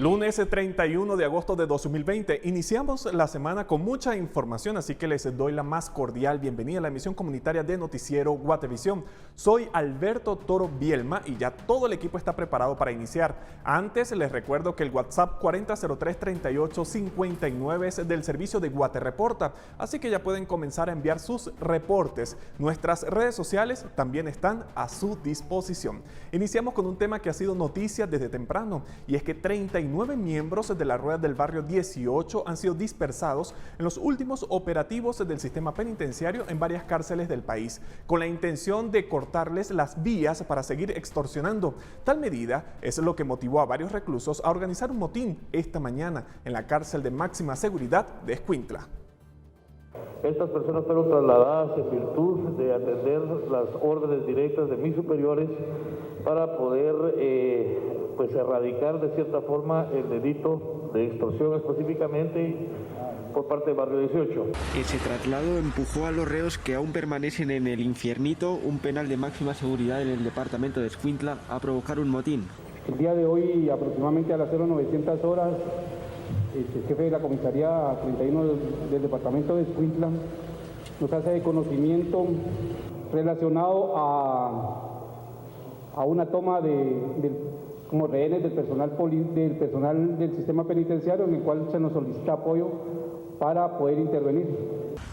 Lunes 31 de agosto de 2020. Iniciamos la semana con mucha información, así que les doy la más cordial bienvenida a la emisión comunitaria de Noticiero Guatevisión. Soy Alberto Toro Bielma y ya todo el equipo está preparado para iniciar. Antes les recuerdo que el WhatsApp 4003-3859 es del servicio de Guatereporta, así que ya pueden comenzar a enviar sus reportes. Nuestras redes sociales también están a su disposición. Iniciamos con un tema que ha sido noticia desde temprano, y es que 39 miembros de la Rueda del Barrio 18 han sido dispersados en los últimos operativos del sistema penitenciario en varias cárceles del país, con la intención de cortarles las vías para seguir extorsionando. Tal medida es lo que motivó a varios reclusos a organizar un motín esta mañana en la cárcel de máxima seguridad de Escuintla. Estas personas fueron trasladadas en virtud de atender las órdenes directas de mis superiores para poder pues erradicar de cierta forma el delito de extorsión específicamente por parte del barrio 18. Ese traslado empujó a los reos que aún permanecen en el Infiernito, un penal de máxima seguridad en el departamento de Escuintla, a provocar un motín. El día de hoy, aproximadamente a las 0900 horas, el jefe de la comisaría 31 del departamento de Escuintla nos hace de conocimiento relacionado a una toma como rehenes del personal del sistema penitenciario, en el cual se nos solicita apoyo para poder intervenir.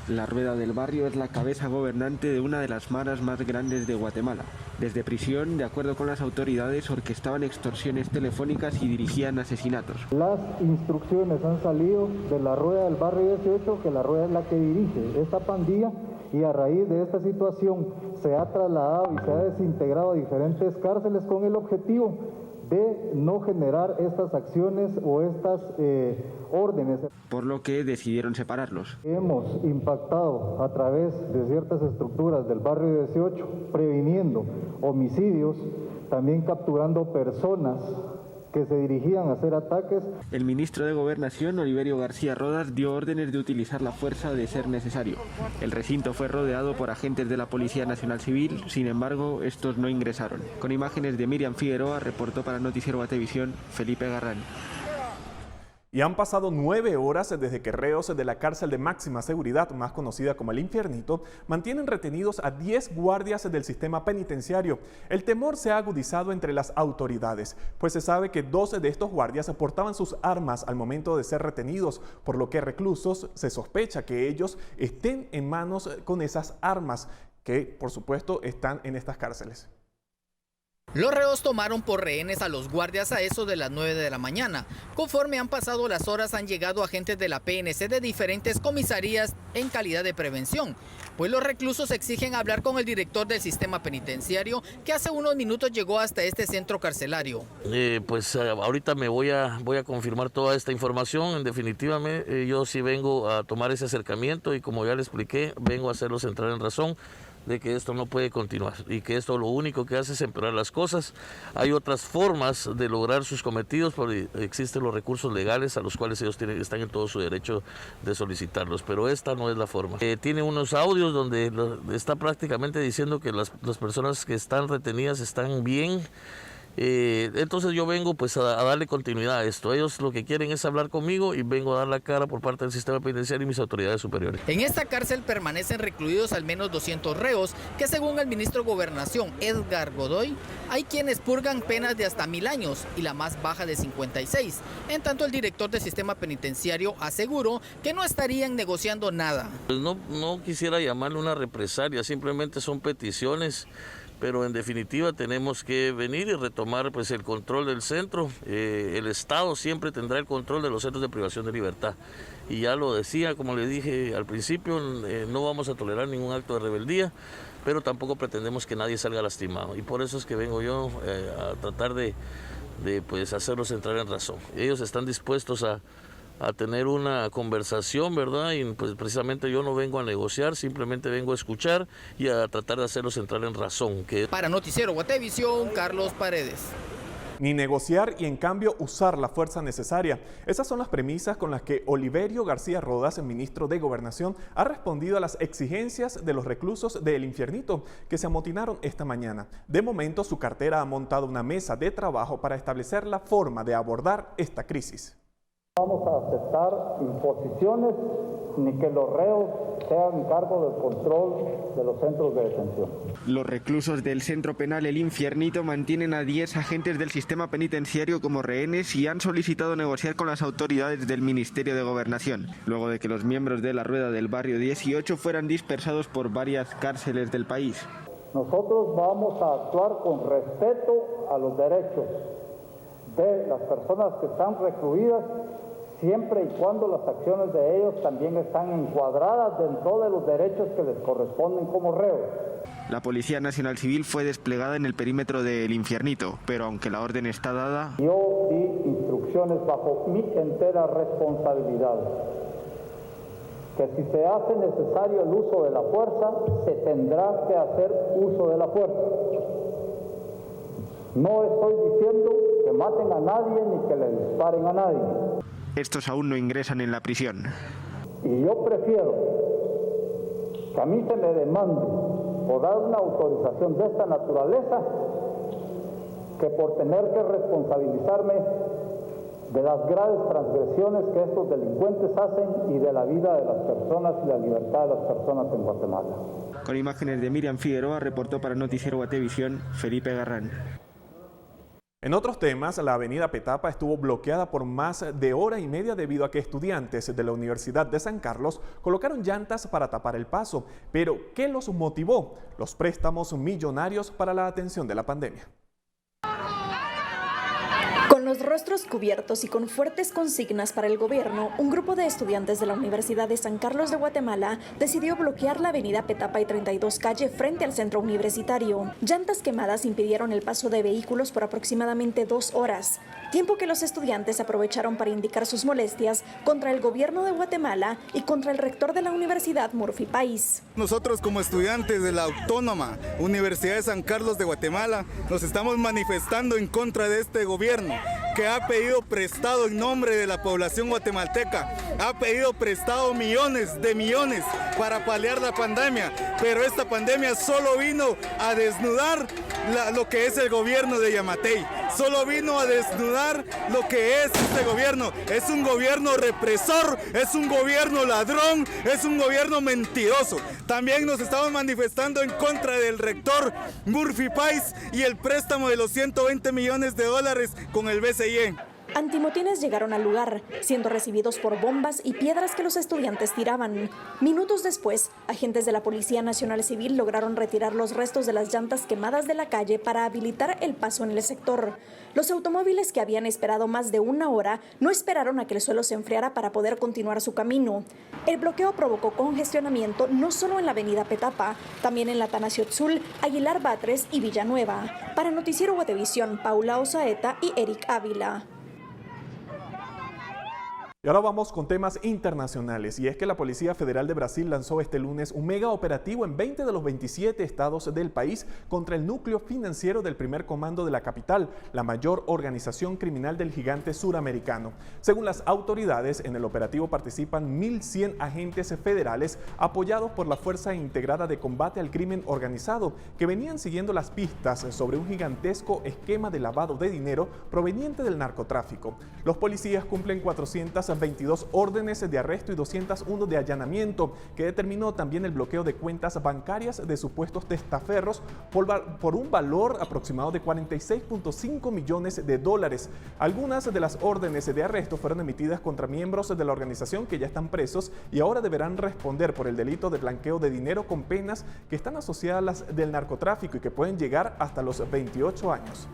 La Rueda del Barrio es la cabeza gobernante de una de las maras más grandes de Guatemala. Desde prisión, de acuerdo con las autoridades, orquestaban extorsiones telefónicas y dirigían asesinatos. Las instrucciones han salido de la Rueda del Barrio 18, que la Rueda es la que dirige esta pandilla, y a raíz de esta situación se ha trasladado y se ha desintegrado a diferentes cárceles con el objetivo de no generar estas acciones o estas órdenes. Por lo que decidieron separarlos. Hemos impactado a través de ciertas estructuras del barrio 18, previniendo homicidios, también capturando personas que se dirigían a hacer ataques. El ministro de Gobernación, Oliverio García Rodas, dio órdenes de utilizar la fuerza de ser necesario. El recinto fue rodeado por agentes de la Policía Nacional Civil, sin embargo, estos no ingresaron. Con imágenes de Miriam Figueroa, reportó para Noticiero Guatevisión, Felipe Garrán. Y han pasado 9 horas desde que reos de la cárcel de máxima seguridad, más conocida como el Infiernito, mantienen retenidos a 10 guardias del sistema penitenciario. El temor se ha agudizado entre las autoridades, pues se sabe que 12 de estos guardias portaban sus armas al momento de ser retenidos, por lo que reclusos se sospecha que ellos estén en manos con esas armas que, por supuesto, están en estas cárceles. Los reos tomaron por rehenes a los guardias a eso de las 9 de la mañana. Conforme han pasado las horas, han llegado agentes de la PNC de diferentes comisarías en calidad de prevención, pues los reclusos exigen hablar con el director del sistema penitenciario, que hace unos minutos llegó hasta este centro carcelario. Ahorita me voy a confirmar toda esta información. En definitiva, yo sí vengo a tomar ese acercamiento y, como ya le expliqué, vengo a hacerlos entrar en razón de que esto no puede continuar y que esto lo único que hace es empeorar las cosas. Hay otras formas de lograr sus cometidos, porque existen los recursos legales a los cuales ellos están en todo su derecho de solicitarlos, pero esta no es la forma. Tiene unos audios donde está prácticamente diciendo que las personas que están retenidas están bien. Entonces yo vengo pues a darle continuidad a esto. Ellos lo que quieren es hablar conmigo y vengo a dar la cara por parte del sistema penitenciario y mis autoridades superiores. En esta cárcel permanecen recluidos al menos 200 reos que, según el ministro de Gobernación, Edgar Godoy, hay quienes purgan penas de hasta 1000 años y la más baja de 56. En tanto, el director del sistema penitenciario aseguró que no estarían negociando nada. Pues no quisiera llamarle una represalia, simplemente son peticiones. Pero en definitiva tenemos que venir y retomar pues el control del centro. El Estado siempre tendrá el control de los centros de privación de libertad. Y ya lo decía, como le dije al principio, no vamos a tolerar ningún acto de rebeldía, pero tampoco pretendemos que nadie salga lastimado. Y por eso es que vengo yo a tratar de pues hacerlos entrar en razón. Ellos están dispuestos a tener una conversación, ¿verdad? Y pues precisamente yo no vengo a negociar, simplemente vengo a escuchar y a tratar de hacerlos entrar en razón. Para Noticiero Guatevisión, Carlos Paredes. ni negociar y en cambio usar la fuerza necesaria. Esas son las premisas con las que Oliverio García Rodas, el ministro de Gobernación, ha respondido a las exigencias de los reclusos del Infiernito que se amotinaron esta mañana. De momento, su cartera ha montado una mesa de trabajo para establecer la forma de abordar esta crisis. No vamos a aceptar imposiciones ni que los reos sean cargo del control de los centros de detención. Los reclusos del centro penal El Infiernito mantienen a 10 agentes del sistema penitenciario como rehenes y han solicitado negociar con las autoridades del Ministerio de Gobernación, luego de que los miembros de la Rueda del Barrio 18 fueran dispersados por varias cárceles del país. Nosotros vamos a actuar con respeto a los derechos de las personas que están recluidas, siempre y cuando las acciones de ellos también están encuadradas dentro de los derechos que les corresponden como reos. La Policía Nacional Civil fue desplegada en el perímetro del Infiernito, pero aunque la orden está dada... Yo di instrucciones bajo mi entera responsabilidad, que si se hace necesario el uso de la fuerza, se tendrá que hacer uso de la fuerza. No estoy diciendo que maten a nadie ni que le disparen a nadie. Estos aún no ingresan en la prisión. Y yo prefiero que a mí se me demande por dar una autorización de esta naturaleza que por tener que responsabilizarme de las graves transgresiones que estos delincuentes hacen y de la vida de las personas y la libertad de las personas en Guatemala. Con imágenes de Miriam Figueroa, reportó para Noticiero Guatevisión, Felipe Garrán. En otros temas, la avenida Petapa estuvo bloqueada por más de hora y media debido a que estudiantes de la Universidad de San Carlos colocaron llantas para tapar el paso. Pero, ¿qué los motivó? Los préstamos millonarios para la atención de la pandemia. Con los rostros cubiertos y con fuertes consignas para el gobierno, un grupo de estudiantes de la Universidad de San Carlos de Guatemala decidió bloquear la avenida Petapa y 32 calle frente al centro universitario. Llantas quemadas impidieron el paso de vehículos por aproximadamente 2 horas, tiempo que los estudiantes aprovecharon para indicar sus molestias contra el gobierno de Guatemala y contra el rector de la Universidad, Murphy País. Nosotros como estudiantes de la Autónoma Universidad de San Carlos de Guatemala nos estamos manifestando en contra de este gobierno que ha pedido prestado en nombre de la población guatemalteca, ha pedido prestado millones de millones para paliar la pandemia, pero esta pandemia solo vino a desnudar lo que es el gobierno de Yamatei, solo vino a desnudar lo que es este gobierno. Es un gobierno represor, es un gobierno ladrón, es un gobierno mentiroso. También nos estamos manifestando en contra del rector Murphy País y el préstamo de los 120 millones de dólares con el BCIE. Antimotines llegaron al lugar, siendo recibidos por bombas y piedras que los estudiantes tiraban. Minutos después, agentes de la Policía Nacional Civil lograron retirar los restos de las llantas quemadas de la calle para habilitar el paso en el sector. Los automóviles que habían esperado más de 1 hora no esperaron a que el suelo se enfriara para poder continuar su camino. El bloqueo provocó congestionamiento no solo en la avenida Petapa, también en la Tanaciotzul, Aguilar Batres y Villanueva. Para Noticiero Guatevisión, Paula Osaeta y Eric Ávila. Y ahora vamos con temas internacionales, y es que la Policía Federal de Brasil lanzó este lunes un mega operativo en 20 de los 27 estados del país contra el núcleo financiero del primer comando de la capital, la mayor organización criminal del gigante suramericano. Según las autoridades, en el operativo participan 1.100 agentes federales apoyados por la Fuerza Integrada de Combate al Crimen Organizado, que venían siguiendo las pistas sobre un gigantesco esquema de lavado de dinero proveniente del narcotráfico. Los policías cumplen 422 órdenes de arresto y 201 de allanamiento, que determinó también el bloqueo de cuentas bancarias de supuestos testaferros por un valor aproximado de 46.5 millones de dólares. Algunas de las órdenes de arresto fueron emitidas contra miembros de la organización que ya están presos y ahora deberán responder por el delito de blanqueo de dinero con penas que están asociadas a las del narcotráfico y que pueden llegar hasta los 28 años.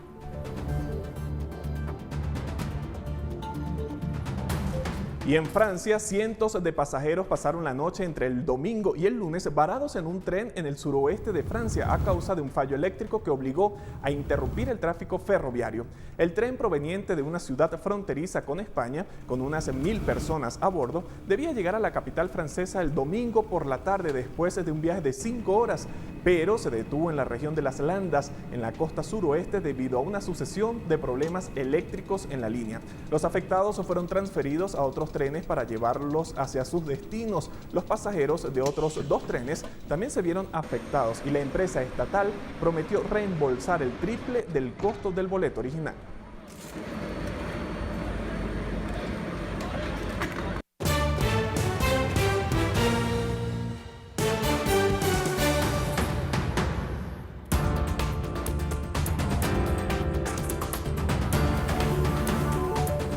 Y en Francia, cientos de pasajeros pasaron la noche entre el domingo y el lunes varados en un tren en el suroeste de Francia a causa de un fallo eléctrico que obligó a interrumpir el tráfico ferroviario. El tren proveniente de una ciudad fronteriza con España, con unas 1000 personas a bordo, debía llegar a la capital francesa el domingo por la tarde después de un viaje de 5 horas, pero se detuvo en la región de las Landas, en la costa suroeste, debido a una sucesión de problemas eléctricos en la línea. Los afectados fueron transferidos a otros trenes para llevarlos hacia sus destinos. Los pasajeros de otros 2 trenes también se vieron afectados y la empresa estatal prometió reembolsar el triple del costo del boleto original.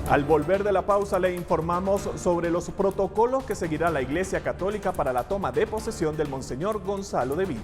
Al volver de la pausa le informamos sobre los protocolos que seguirá la Iglesia Católica para la toma de posesión del Monseñor Gonzalo de Villa.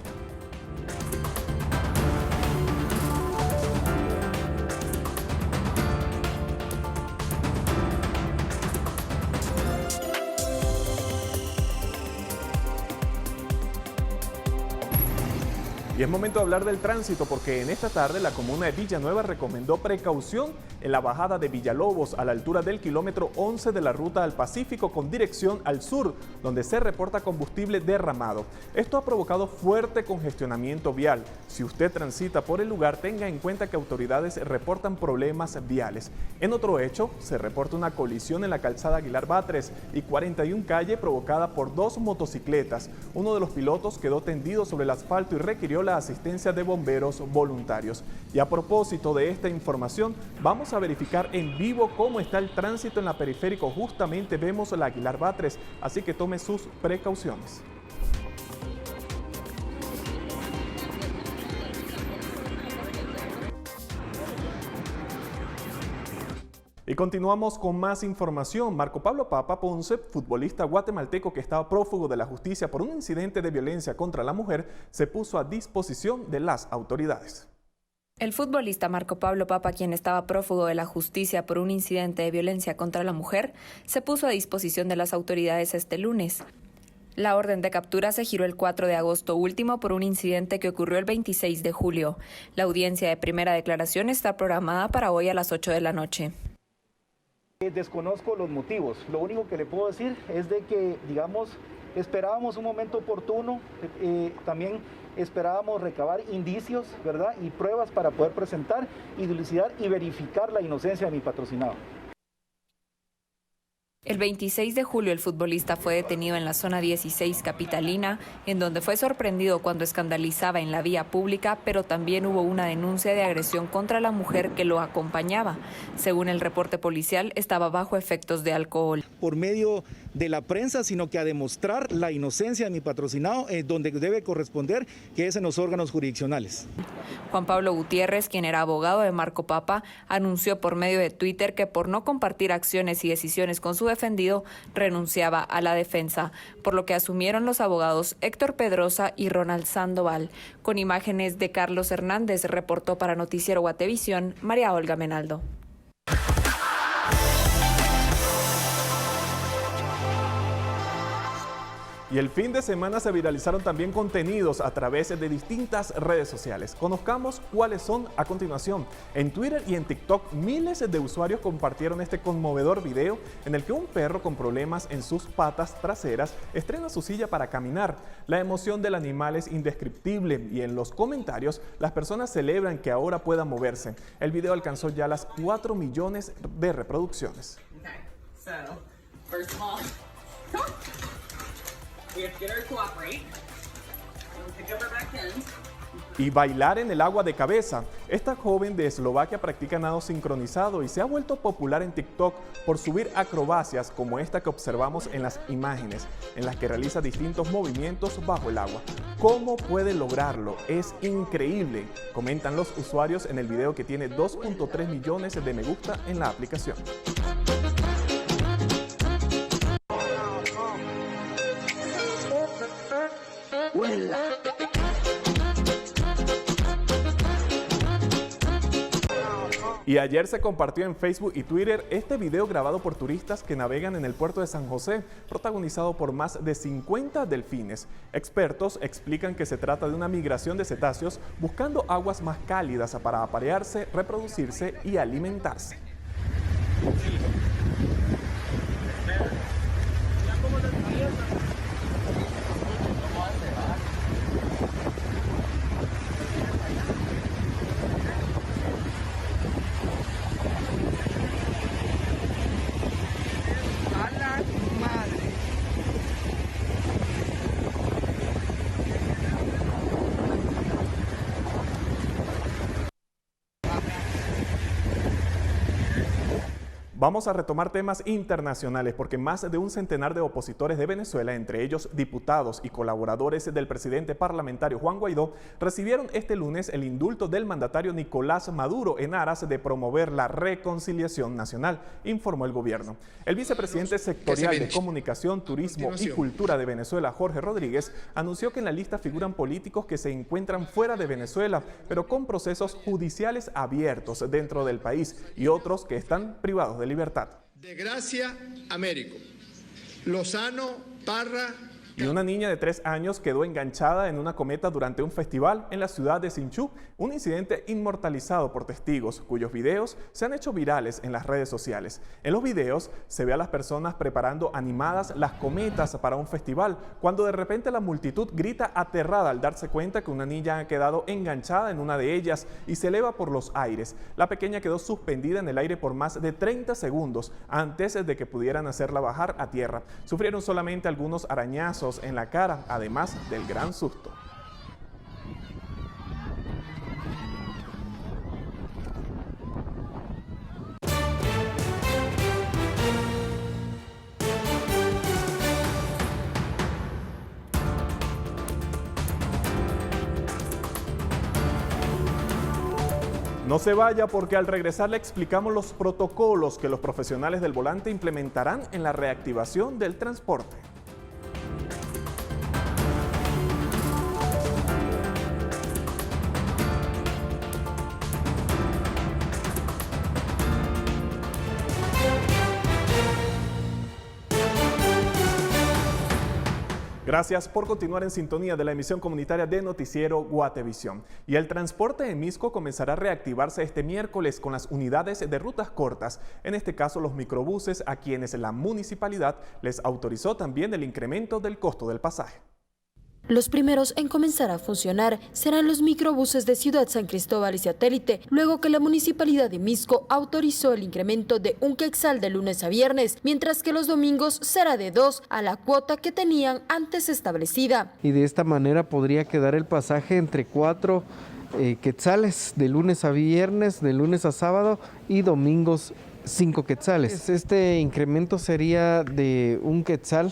Y es momento de hablar del tránsito porque en esta tarde la comuna de Villanueva recomendó precaución en la bajada de Villalobos a la altura del kilómetro 11 de la ruta al Pacífico con dirección al sur, donde se reporta combustible derramado. Esto ha provocado fuerte congestionamiento vial. Si usted transita por el lugar, tenga en cuenta que autoridades reportan problemas viales. En otro hecho, se reporta una colisión en la calzada Aguilar Batres y 41 calle provocada por 2 motocicletas. Uno de los pilotos quedó tendido sobre el asfalto y requirió la asistencia de bomberos voluntarios. Y a propósito de esta información, vamos a verificar en vivo cómo está el tránsito en la periférico. Justamente vemos la Aguilar Batres, así que tome sus precauciones. Y continuamos con más información. Marco Pablo Papa Ponce, futbolista guatemalteco que estaba prófugo de la justicia por un incidente de violencia contra la mujer, se puso a disposición de las autoridades. El futbolista Marco Pablo Papa, quien estaba prófugo de la justicia por un incidente de violencia contra la mujer, se puso a disposición de las autoridades este lunes. La orden de captura se giró el 4 de agosto último por un incidente que ocurrió el 26 de julio. La audiencia de primera declaración está programada para hoy a las 8 de la noche. Desconozco los motivos. Lo único que le puedo decir es de que, digamos, esperábamos un momento oportuno, también esperábamos recabar indicios, ¿verdad? Y pruebas para poder presentar y dilucidar y verificar la inocencia de mi patrocinado. El 26 de julio el futbolista fue detenido en la zona 16 capitalina, en donde fue sorprendido cuando escandalizaba en la vía pública, pero también hubo una denuncia de agresión contra la mujer que lo acompañaba. Según el reporte policial, estaba bajo efectos de alcohol. Por medio de la prensa, sino que a demostrar la inocencia de mi patrocinado, donde debe corresponder, que es en los órganos jurisdiccionales. Juan Pablo Gutiérrez, quien era abogado de Marco Papa, anunció por medio de Twitter que por no compartir acciones y decisiones con su defendido, renunciaba a la defensa, por lo que asumieron los abogados Héctor Pedrosa y Ronald Sandoval. Con imágenes de Carlos Hernández, reportó para Noticiero Guatevisión, María Olga Menaldo. Y el fin de semana se viralizaron también contenidos a través de distintas redes sociales. Conozcamos cuáles son a continuación. En Twitter y en TikTok, miles de usuarios compartieron este conmovedor video en el que un perro con problemas en sus patas traseras estrena su silla para caminar. La emoción del animal es indescriptible y en los comentarios las personas celebran que ahora pueda moverse. El video alcanzó ya las 4 millones de reproducciones. Y bailar en el agua de cabeza. Esta joven de Eslovaquia practica nado sincronizado y se ha vuelto popular en TikTok por subir acrobacias como esta que observamos en las imágenes, en las que realiza distintos movimientos bajo el agua. ¿Cómo puede lograrlo? Es increíble, comentan los usuarios en el video que tiene 2.3 millones de me gusta en la aplicación. Y Y ayer se compartió en Facebook y Twitter este video grabado por turistas que navegan en el puerto de San José, protagonizado por más de 50 delfines. Expertos explican que se trata de una migración de cetáceos buscando aguas más cálidas para aparearse, reproducirse y alimentarse. Vamos a retomar temas internacionales porque más de un centenar de opositores de Venezuela, entre ellos diputados y colaboradores del presidente parlamentario Juan Guaidó, recibieron este lunes el indulto del mandatario Nicolás Maduro en aras de promover la reconciliación nacional, informó el gobierno. El vicepresidente sectorial de Comunicación, Turismo y Cultura de Venezuela, Jorge Rodríguez, anunció que en la lista figuran políticos que se encuentran fuera de Venezuela, pero con procesos judiciales abiertos dentro del país y otros que están privados de libertad. De Gracia, Américo, Lozano, Parra. Y una niña de 3 años quedó enganchada en una cometa durante un festival en la ciudad de Sinchú, un incidente inmortalizado por testigos, cuyos videos se han hecho virales en las redes sociales. En los videos se ve a las personas preparando animadas las cometas para un festival, cuando de repente la multitud grita aterrada al darse cuenta que una niña ha quedado enganchada en una de ellas y se eleva por los aires. La pequeña quedó suspendida en el aire por más de 30 segundos antes de que pudieran hacerla bajar a tierra. Sufrieron solamente algunos arañazos en la cara, además del gran susto. No se vaya porque al regresar le explicamos los protocolos que los profesionales del volante implementarán en la reactivación del transporte. Gracias por continuar en sintonía de la emisión comunitaria de Noticiero Guatevisión. Y el transporte en Misco comenzará a reactivarse este miércoles con las unidades de rutas cortas, en este caso los microbuses, a quienes la municipalidad les autorizó también el incremento del costo del pasaje. Los primeros en comenzar a funcionar serán los microbuses de Ciudad San Cristóbal y Satélite, luego que la Municipalidad de Misco autorizó el incremento de 1 quetzal de lunes a viernes, mientras que los domingos será de 2 a la cuota que tenían antes establecida. Y de esta manera podría quedar el pasaje entre 4 quetzales de lunes a viernes, de lunes a sábado y domingos 5 quetzales. Este incremento sería de 1 quetzal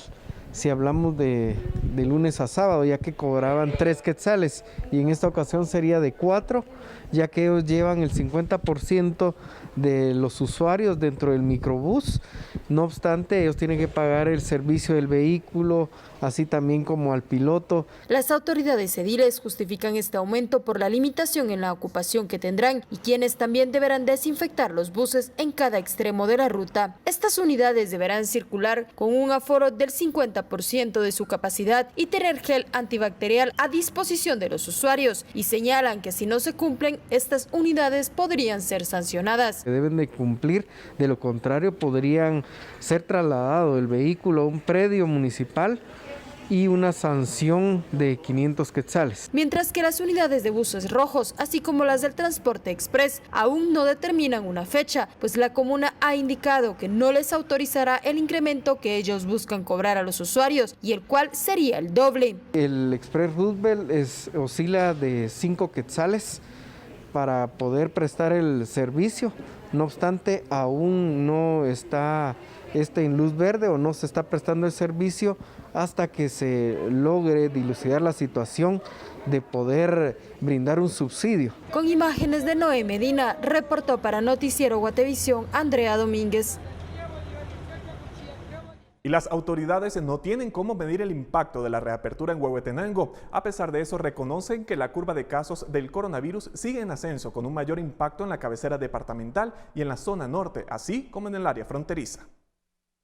si hablamos de lunes a sábado, ya que cobraban 3 quetzales, y en esta ocasión sería de 4, ya que ellos llevan el 50% de los usuarios dentro del microbús. No obstante, ellos tienen que pagar el servicio del vehículo, así también como al piloto. Las autoridades ediles justifican este aumento por la limitación en la ocupación que tendrán y quienes también deberán desinfectar los buses en cada extremo de la ruta. Estas unidades deberán circular con un aforo del 50% de su capacidad y tener gel antibacterial a disposición de los usuarios, y señalan que si no se cumplen, estas unidades podrían ser sancionadas. Deben de cumplir, de lo contrario podrían ser trasladado el vehículo a un predio municipal y una sanción de 500 quetzales. Mientras que las unidades de buses rojos, así como las del transporte express, aún no determinan una fecha, pues la comuna ha indicado que no les autorizará el incremento que ellos buscan cobrar a los usuarios, y el cual sería el doble. El Express Roosevelt oscila de 5 quetzales para poder prestar el servicio. No obstante, aún no está en luz verde o no se está prestando el servicio hasta que se logre dilucidar la situación de poder brindar un subsidio. Con imágenes de Noé Medina, reportó para Noticiero Guatevisión Andrea Domínguez. Y las autoridades no tienen cómo medir el impacto de la reapertura en Huehuetenango. A pesar de eso, reconocen que la curva de casos del coronavirus sigue en ascenso, con un mayor impacto en la cabecera departamental y en la zona norte, así como en el área fronteriza.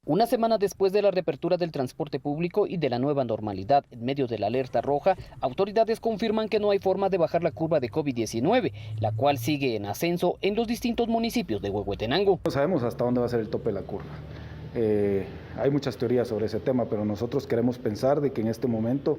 Una semana después de la reapertura del transporte público y de la nueva normalidad en medio de la alerta roja, autoridades confirman que no hay forma de bajar la curva de COVID-19, la cual sigue en ascenso en los distintos municipios de Huehuetenango. No sabemos hasta dónde va a ser el tope de la curva. Hay muchas teorías sobre ese tema, pero nosotros queremos pensar de que en este momento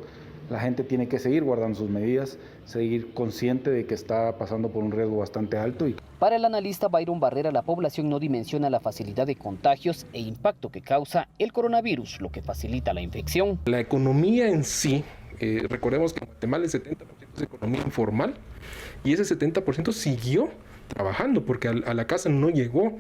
la gente tiene que seguir guardando sus medidas, seguir consciente de que está pasando por un riesgo bastante alto. Para el analista Byron Barrera, la población no dimensiona la facilidad de contagios e impacto que causa el coronavirus, lo que facilita la infección. La economía en sí, recordemos que en Guatemala el 70% es economía informal y ese 70% siguió trabajando porque a la casa no llegó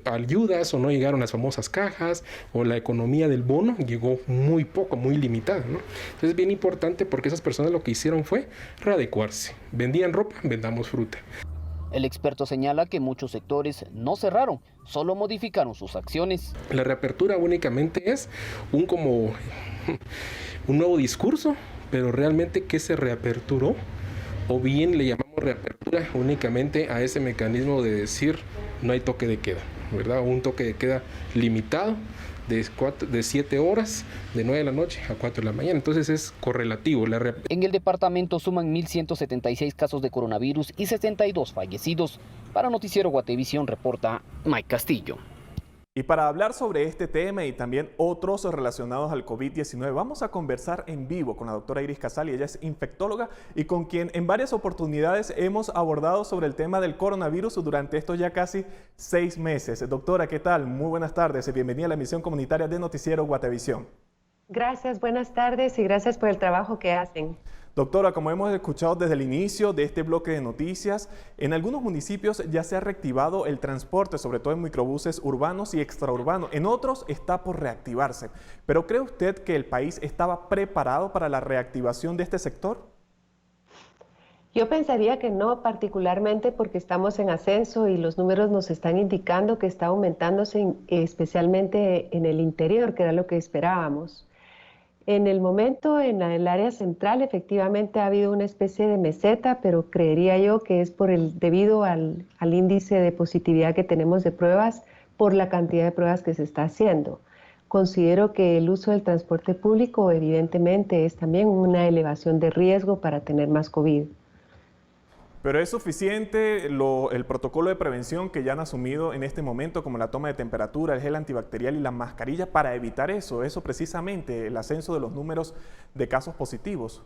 ayudas o no llegaron las famosas cajas o la economía del bono llegó muy poco, muy limitada, ¿no? Entonces es bien importante porque esas personas lo que hicieron fue readecuarse. Vendían ropa, vendamos fruta. El experto señala que muchos sectores no cerraron, solo modificaron sus acciones. La reapertura únicamente es un nuevo discurso, pero realmente ¿qué se reaperturó? O bien le llamamos reapertura únicamente a ese mecanismo de decir no hay toque de queda, ¿verdad? Un toque de queda limitado de 7 horas, de 9 de la noche a 4 de la mañana. Entonces es correlativo. En el departamento suman 1.176 casos de coronavirus y 62 fallecidos. Para Noticiero Guatevisión reporta Mike Castillo. Y para hablar sobre este tema y también otros relacionados al COVID-19, vamos a conversar en vivo con la doctora Iris Casali. Ella es infectóloga y con quien en varias oportunidades hemos abordado sobre el tema del coronavirus durante estos ya casi 6 meses. Doctora, ¿qué tal? Muy buenas tardes y bienvenida a la emisión comunitaria de Noticiero Guatevisión. Gracias, buenas tardes y gracias por el trabajo que hacen. Doctora, como hemos escuchado desde el inicio de este bloque de noticias, en algunos municipios ya se ha reactivado el transporte, sobre todo en microbuses urbanos y extraurbanos. En otros está por reactivarse. ¿Pero cree usted que el país estaba preparado para la reactivación de este sector? Yo pensaría que no, particularmente porque estamos en ascenso y los números nos están indicando que está aumentándose especialmente en el interior, que era lo que esperábamos. En el momento, en el área central, efectivamente ha habido una especie de meseta, pero creería yo que es debido al índice de positividad que tenemos de pruebas, por la cantidad de pruebas que se está haciendo. Considero que el uso del transporte público, evidentemente, es también una elevación de riesgo para tener más COVID. ¿Pero es suficiente el protocolo de prevención que ya han asumido en este momento, como la toma de temperatura, el gel antibacterial y la mascarilla, para evitar eso precisamente, el ascenso de los números de casos positivos?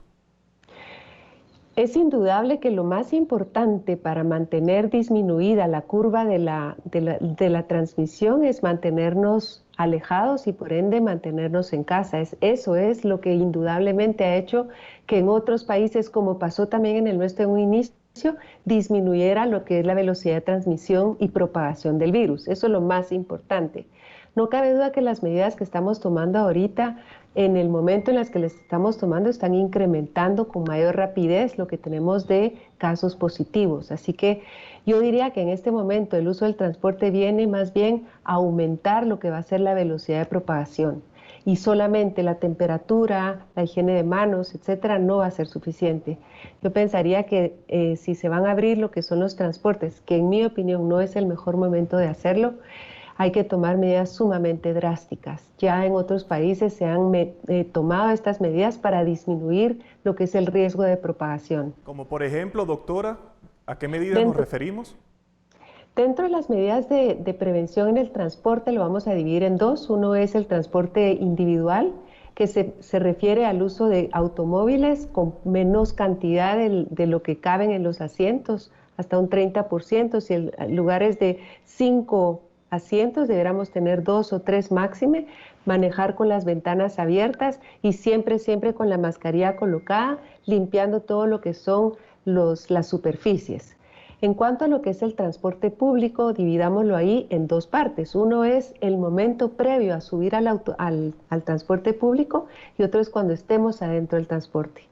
Es indudable que lo más importante para mantener disminuida la curva de la transmisión es mantenernos alejados y por ende mantenernos en casa. Eso es lo que indudablemente ha hecho que en otros países, como pasó también en el nuestro en un inicio, disminuyera lo que es la velocidad de transmisión y propagación del virus. Eso es lo más importante. No cabe duda que las medidas que estamos tomando ahorita, en el momento en las que las estamos tomando, están incrementando con mayor rapidez lo que tenemos de casos positivos. Así que yo diría que en este momento el uso del transporte viene más bien a aumentar lo que va a ser la velocidad de propagación. Y solamente la temperatura, la higiene de manos, etcétera, no va a ser suficiente. Yo pensaría que si se van a abrir lo que son los transportes, que en mi opinión no es el mejor momento de hacerlo, hay que tomar medidas sumamente drásticas. Ya en otros países se han tomado estas medidas para disminuir lo que es el riesgo de propagación. Como por ejemplo, doctora, ¿a qué medidas nos referimos? Dentro de las medidas de prevención en el transporte lo vamos a dividir en dos. Uno es el transporte individual, que se refiere al uso de automóviles con menos cantidad de lo que caben en los asientos, hasta un 30%. Si el lugar es de 5 asientos, deberíamos tener 2 o 3 máxime, manejar con las ventanas abiertas y siempre con la mascarilla colocada, limpiando todo lo que son las superficies. En cuanto a lo que es el transporte público, dividámoslo ahí en dos partes. Uno es el momento previo a subir al transporte público y otro es cuando estemos adentro del transporte.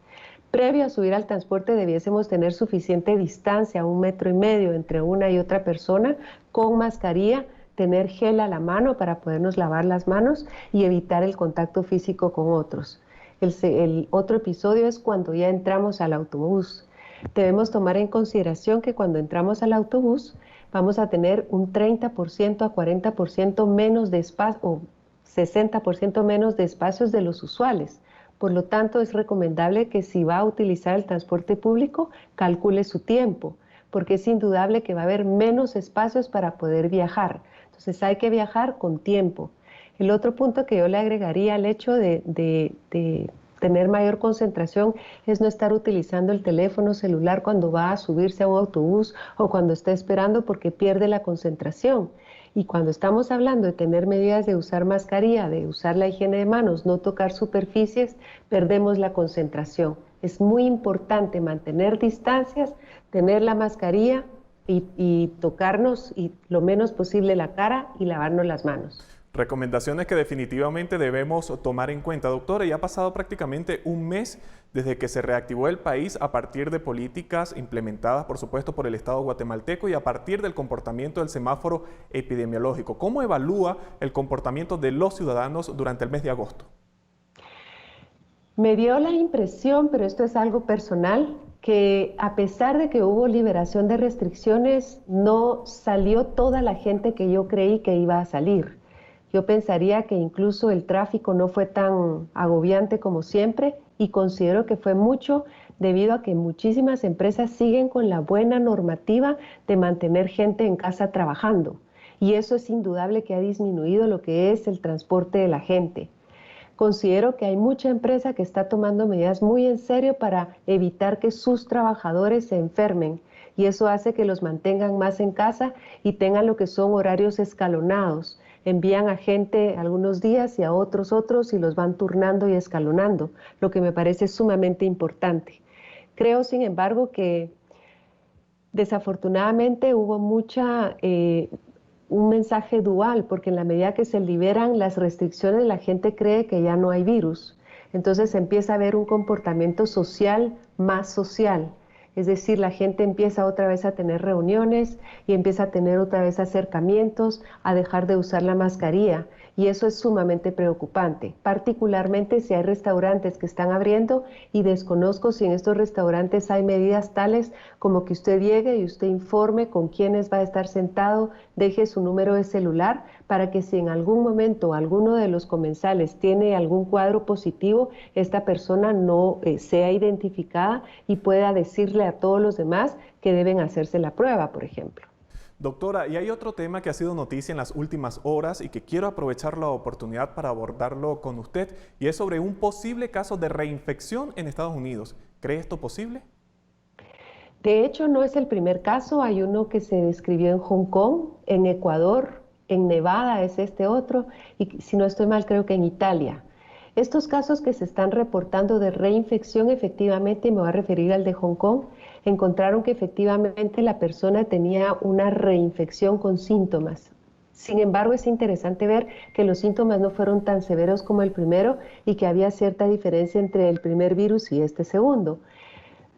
Previo a subir al transporte debiésemos tener suficiente distancia, 1,5 metros entre una y otra persona, con mascarilla, tener gel a la mano para podernos lavar las manos y evitar el contacto físico con otros. El otro episodio es cuando ya entramos al autobús. Debemos tomar en consideración que cuando entramos al autobús vamos a tener un 30% a 40% menos de espacio, o 60% menos de espacios de los usuales. Por lo tanto, es recomendable que si va a utilizar el transporte público, calcule su tiempo, porque es indudable que va a haber menos espacios para poder viajar. Entonces hay que viajar con tiempo. El otro punto que yo le agregaría al hecho de tener mayor concentración es no estar utilizando el teléfono celular cuando va a subirse a un autobús o cuando está esperando, porque pierde la concentración. Y cuando estamos hablando de tener medidas de usar mascarilla, de usar la higiene de manos, no tocar superficies, perdemos la concentración. Es muy importante mantener distancias, tener la mascarilla y tocarnos y lo menos posible la cara y lavarnos las manos. Recomendaciones que definitivamente debemos tomar en cuenta. Doctora, ya ha pasado prácticamente un mes desde que se reactivó el país a partir de políticas implementadas, por supuesto, por el Estado guatemalteco y a partir del comportamiento del semáforo epidemiológico. ¿Cómo evalúa el comportamiento de los ciudadanos durante el mes de agosto? Me dio la impresión, pero esto es algo personal, que a pesar de que hubo liberación de restricciones, no salió toda la gente que yo creí que iba a salir. Yo pensaría que incluso el tráfico no fue tan agobiante como siempre y considero que fue mucho debido a que muchísimas empresas siguen con la buena normativa de mantener gente en casa trabajando. Y eso es indudable que ha disminuido lo que es el transporte de la gente. Considero que hay mucha empresa que está tomando medidas muy en serio para evitar que sus trabajadores se enfermen. Y eso hace que los mantengan más en casa y tengan lo que son horarios escalonados. Envían a gente algunos días y a otros y los van turnando y escalonando, lo que me parece sumamente importante. Creo, sin embargo, que desafortunadamente hubo un mensaje dual, porque en la medida que se liberan las restricciones, la gente cree que ya no hay virus. Entonces empieza a haber un comportamiento social más social. Es decir, la gente empieza otra vez a tener reuniones y empieza a tener otra vez acercamientos, a dejar de usar la mascarilla. Y eso es sumamente preocupante, particularmente si hay restaurantes que están abriendo y desconozco si en estos restaurantes hay medidas tales como que usted llegue y usted informe con quiénes va a estar sentado, deje su número de celular para que si en algún momento alguno de los comensales tiene algún cuadro positivo, esta persona no sea identificada y pueda decirle a todos los demás que deben hacerse la prueba, por ejemplo. Doctora, y hay otro tema que ha sido noticia en las últimas horas y que quiero aprovechar la oportunidad para abordarlo con usted, y es sobre un posible caso de reinfección en Estados Unidos. ¿Cree esto posible? De hecho, no es el primer caso. Hay uno que se describió en Hong Kong, en Ecuador, en Nevada es este otro, y si no estoy mal, creo que en Italia. Estos casos que se están reportando de reinfección, efectivamente, me voy a referir al de Hong Kong, encontraron que efectivamente la persona tenía una reinfección con síntomas. Sin embargo, es interesante ver que los síntomas no fueron tan severos como el primero y que había cierta diferencia entre el primer virus y este segundo.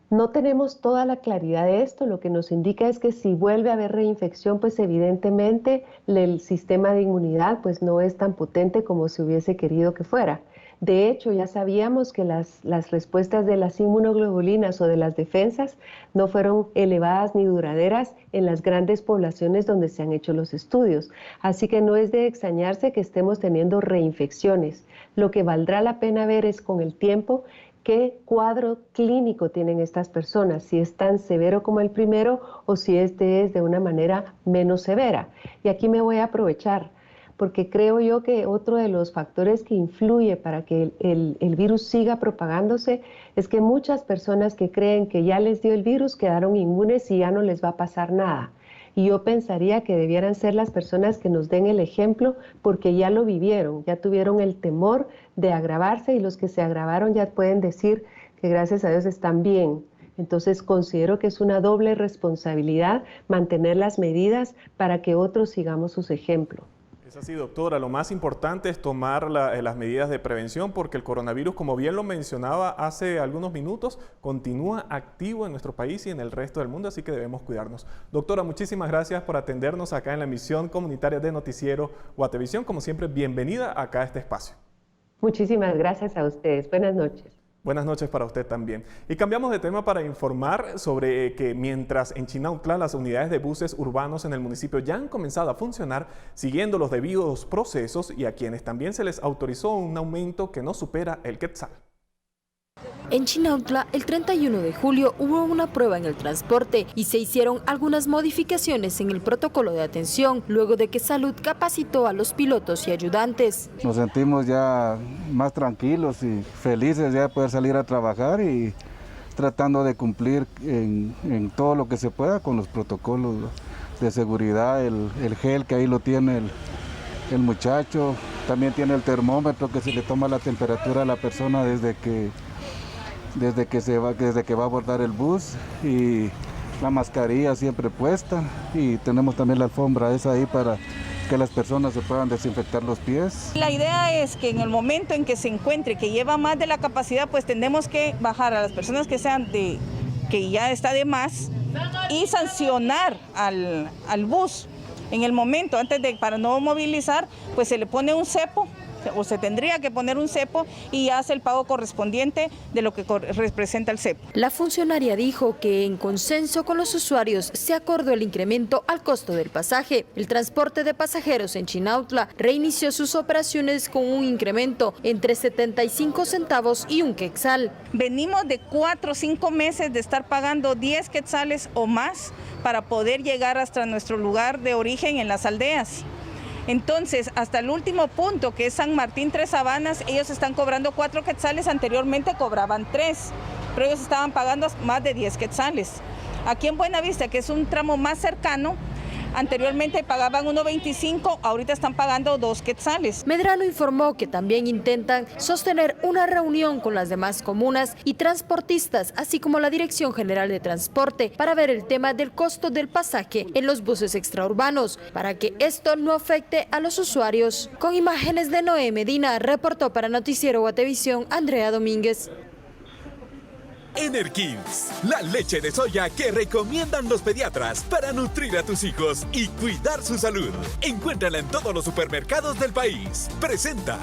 No tenemos toda la claridad de esto, lo que nos indica es que si vuelve a haber reinfección, pues evidentemente el sistema de inmunidad pues no es tan potente como se hubiese querido que fuera. De hecho, ya sabíamos que las respuestas de las inmunoglobulinas o de las defensas no fueron elevadas ni duraderas en las grandes poblaciones donde se han hecho los estudios. Así que no es de extrañarse que estemos teniendo reinfecciones. Lo que valdrá la pena ver es con el tiempo qué cuadro clínico tienen estas personas, si es tan severo como el primero o si este es de una manera menos severa. Y aquí me voy a aprovechar, porque creo yo que otro de los factores que influye para que el virus siga propagándose es que muchas personas que creen que ya les dio el virus quedaron inmunes y ya no les va a pasar nada. Y yo pensaría que debieran ser las personas que nos den el ejemplo porque ya lo vivieron, ya tuvieron el temor de agravarse y los que se agravaron ya pueden decir que gracias a Dios están bien. Entonces considero que es una doble responsabilidad mantener las medidas para que otros sigamos sus ejemplos. Es así, doctora, lo más importante es tomar las medidas de prevención porque el coronavirus, como bien lo mencionaba hace algunos minutos, continúa activo en nuestro país y en el resto del mundo, así que debemos cuidarnos. Doctora, muchísimas gracias por atendernos acá en la emisión comunitaria de Noticiero Guatevisión. Como siempre, bienvenida acá a este espacio. Muchísimas gracias a ustedes. Buenas noches. Buenas noches para usted también. Y cambiamos de tema para informar sobre que mientras en Chinautla las unidades de buses urbanos en el municipio ya han comenzado a funcionar siguiendo los debidos procesos y a quienes también se les autorizó un aumento que no supera el quetzal. En Chinautla, el 31 de julio hubo una prueba en el transporte y se hicieron algunas modificaciones en el protocolo de atención, luego de que Salud capacitó a los pilotos y ayudantes. Nos sentimos ya más tranquilos y felices ya de poder salir a trabajar y tratando de cumplir en todo lo que se pueda con los protocolos de seguridad, el gel que ahí lo tiene el muchacho, también tiene el termómetro que se le toma la temperatura a la persona desde que va a abordar el bus, y la mascarilla siempre puesta, y tenemos también la alfombra esa ahí para que las personas se puedan desinfectar los pies. La idea es que en el momento en que se encuentre que lleva más de la capacidad, pues tenemos que bajar a las personas que ya está de más y sancionar al bus. En el momento, para no movilizar, pues se le pone un cepo, o se tendría que poner un cepo y hace el pago correspondiente de lo que representa el cepo. La funcionaria dijo que en consenso con los usuarios se acordó el incremento al costo del pasaje. El transporte de pasajeros en Chinautla reinició sus operaciones con un incremento entre 75 centavos y un quetzal. Venimos de 4 o 5 meses de estar pagando 10 quetzales o más para poder llegar hasta nuestro lugar de origen en las aldeas. Entonces, hasta el último punto, que es San Martín, Tres Sabanas, ellos están cobrando 4 quetzales, anteriormente cobraban 3, pero ellos estaban pagando más de 10 quetzales. Aquí en Buenavista, que es un tramo más cercano, anteriormente pagaban 1.25, ahorita están pagando 2 quetzales. Medrano informó que también intentan sostener una reunión con las demás comunas y transportistas, así como la Dirección General de Transporte, para ver el tema del costo del pasaje en los buses extraurbanos, para que esto no afecte a los usuarios. Con imágenes de Noé Medina, reportó para Noticiero Guatevisión, Andrea Domínguez. Enerkins, la leche de soya que recomiendan los pediatras para nutrir a tus hijos y cuidar su salud. Encuéntrala en todos los supermercados del país. Presenta.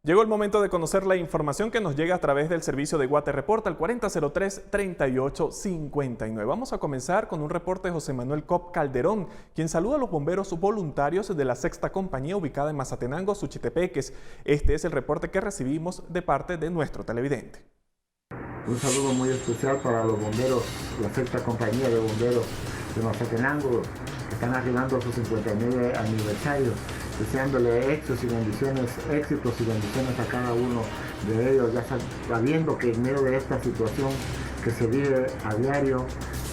Llegó el momento de conocer la información que nos llega a través del servicio de Guate Report al 4003-3859. Vamos a comenzar con un reporte de José Manuel Cop Calderón, quien saluda a los bomberos voluntarios de la sexta compañía ubicada en Mazatenango, Suchitepeques. Este es el reporte que recibimos de parte de nuestro televidente. Un saludo muy especial para los bomberos, la sexta compañía de bomberos de Mazatenango, que están arribando a su 59 aniversario, deseándole éxitos y bendiciones a cada uno de ellos, ya sabiendo que en medio de esta situación que se vive a diario,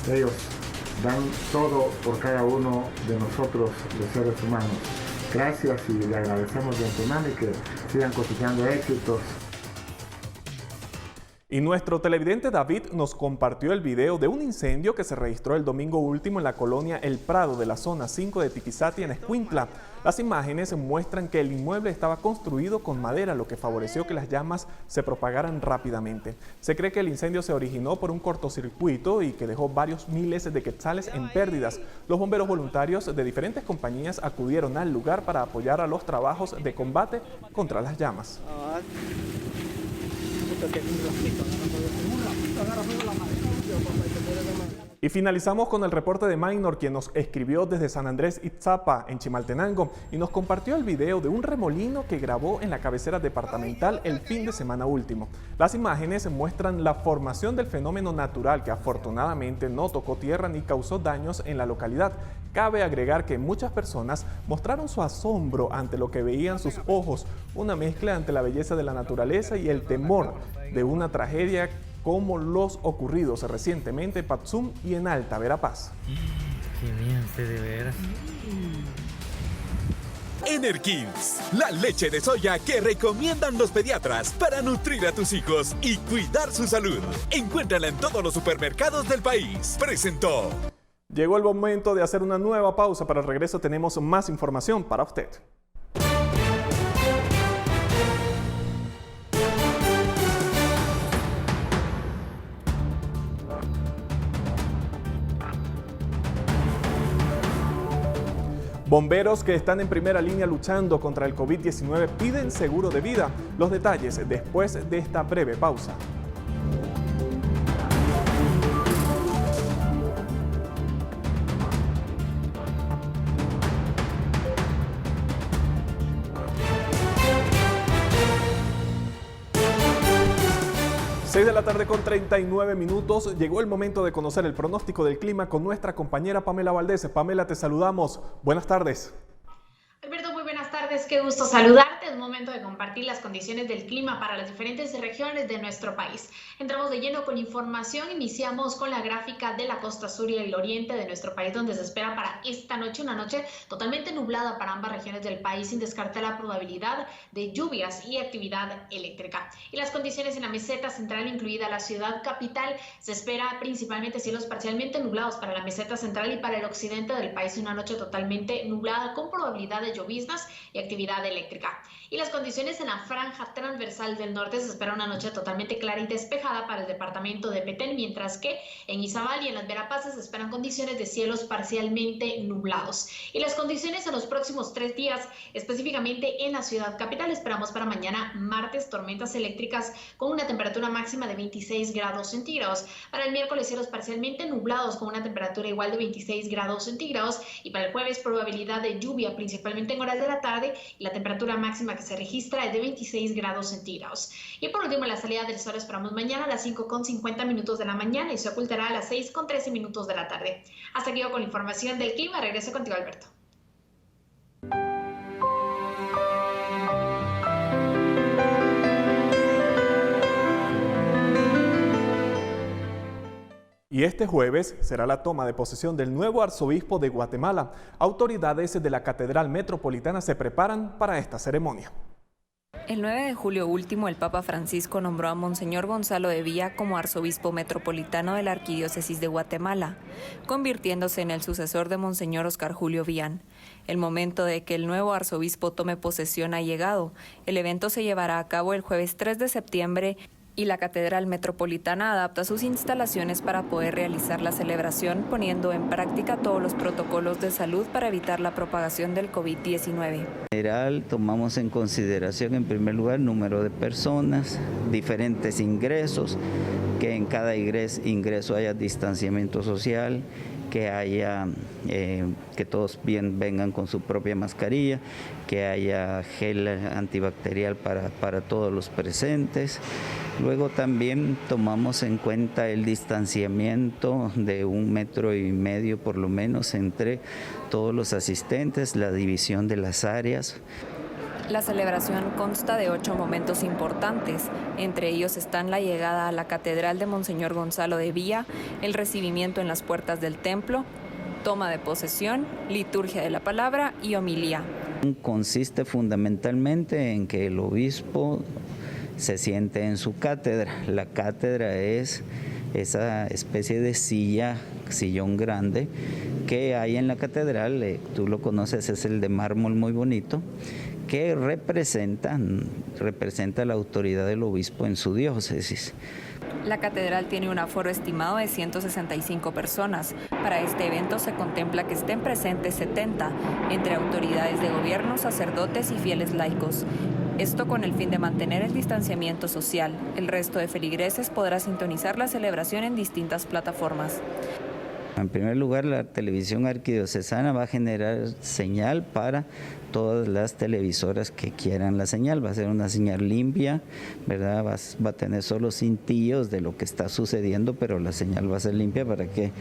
ellos dan todo por cada uno de nosotros, los seres humanos. Gracias y le agradecemos de antemano y que sigan cosechando éxitos. Y nuestro televidente David nos compartió el video de un incendio que se registró el domingo último en la colonia El Prado de la zona 5 de Tiquizati en Escuintla. Las imágenes muestran que el inmueble estaba construido con madera, lo que favoreció que las llamas se propagaran rápidamente. Se cree que el incendio se originó por un cortocircuito y que dejó varios miles de quetzales en pérdidas. Los bomberos voluntarios de diferentes compañías acudieron al lugar para apoyar a los trabajos de combate contra las llamas. Y finalizamos con el reporte de Maynor, quien nos escribió desde San Andrés Itzapa, en Chimaltenango, y nos compartió el video de un remolino que grabó en la cabecera departamental el fin de semana último. Las imágenes muestran la formación del fenómeno natural que afortunadamente no tocó tierra ni causó daños en la localidad. Cabe agregar que muchas personas mostraron su asombro ante lo que veían sus ojos, una mezcla ante la belleza de la naturaleza y el temor de una tragedia como los ocurridos recientemente en Patzum y en Alta Verapaz. Qué bien, de veras. Enerkins, la leche de soya que recomiendan los pediatras para nutrir a tus hijos y cuidar su salud. Encuéntrala en todos los supermercados del país. Presentó. Llegó el momento de hacer una nueva pausa. Para el regreso tenemos más información para usted. Bomberos que están en primera línea luchando contra el COVID-19 piden seguro de vida. Los detalles después de esta breve pausa. Seis de la tarde con 39 minutos. Llegó el momento de conocer el pronóstico del clima con nuestra compañera Pamela Valdés. Pamela, te saludamos. Buenas tardes. Alberto, muy buenas tardes. Qué gusto saludarte. Es momento de compartir las condiciones del clima para las diferentes regiones de nuestro país. Entramos de lleno con información. Iniciamos con la gráfica de la costa sur y el oriente de nuestro país, donde se espera para esta noche una noche totalmente nublada para ambas regiones del país, sin descartar la probabilidad de lluvias y actividad eléctrica. Y las condiciones en la meseta central, incluida la ciudad capital, se espera principalmente cielos parcialmente nublados para la meseta central y para el occidente del país, una noche totalmente nublada con probabilidad de lloviznas y actividad eléctrica. Y las condiciones en la franja transversal del norte, se espera una noche totalmente clara y despejada para el departamento de Petén, mientras que en Izabal y en las Verapaces se esperan condiciones de cielos parcialmente nublados. Y las condiciones en los próximos 3 días, específicamente en la ciudad capital, esperamos para mañana martes tormentas eléctricas con una temperatura máxima de 26 grados centígrados. Para el miércoles cielos parcialmente nublados con una temperatura igual de 26 grados centígrados. Y para el jueves probabilidad de lluvia principalmente en horas de la tarde, y la temperatura máxima que se registra es de 26 grados centígrados. Y por último, la salida del sol esperamos mañana a las 5:50 de la mañana y se ocultará a las 6:13 de la tarde. Hasta aquí con la información del clima. Regreso contigo, Alberto. Y este jueves será la toma de posesión del nuevo arzobispo de Guatemala. Autoridades de la Catedral Metropolitana se preparan para esta ceremonia. El 9 de julio último, el Papa Francisco nombró a Monseñor Gonzalo de Villa como arzobispo metropolitano de la Arquidiócesis de Guatemala, convirtiéndose en el sucesor de Monseñor Oscar Julio Villán. El momento de que el nuevo arzobispo tome posesión ha llegado. El evento se llevará a cabo el jueves 3 de septiembre y la Catedral Metropolitana adapta sus instalaciones para poder realizar la celebración, poniendo en práctica todos los protocolos de salud para evitar la propagación del COVID-19. En general, tomamos en consideración, en primer lugar, número de personas, diferentes ingresos, que en cada ingreso haya distanciamiento social, que haya que todos vengan con su propia mascarilla, que haya gel antibacterial para todos los presentes. Luego también tomamos en cuenta el distanciamiento de 1,5 metros por lo menos entre todos los asistentes, la división de las áreas. La celebración consta de 8 momentos importantes. Entre ellos están la llegada a la Catedral de Monseñor Gonzalo de Villa, el recibimiento en las puertas del templo, toma de posesión, liturgia de la palabra y homilía. Consiste fundamentalmente en que el obispo se siente en su cátedra. La cátedra es esa especie de sillón grande que hay en la catedral, tú lo conoces, es el de mármol muy bonito, que representa la autoridad del obispo en su diócesis. La catedral tiene un aforo estimado de 165 personas. Para este evento se contempla que estén presentes 70, entre autoridades de gobierno, sacerdotes y fieles laicos. Esto con el fin de mantener el distanciamiento social. El resto de feligreses podrá sintonizar la celebración en distintas plataformas. En primer lugar, la televisión arquidiocesana va a generar señal para todas las televisoras que quieran la señal. Va a ser una señal limpia, ¿verdad? Va a tener solo cintillos de lo que está sucediendo, pero la señal va a ser limpia para que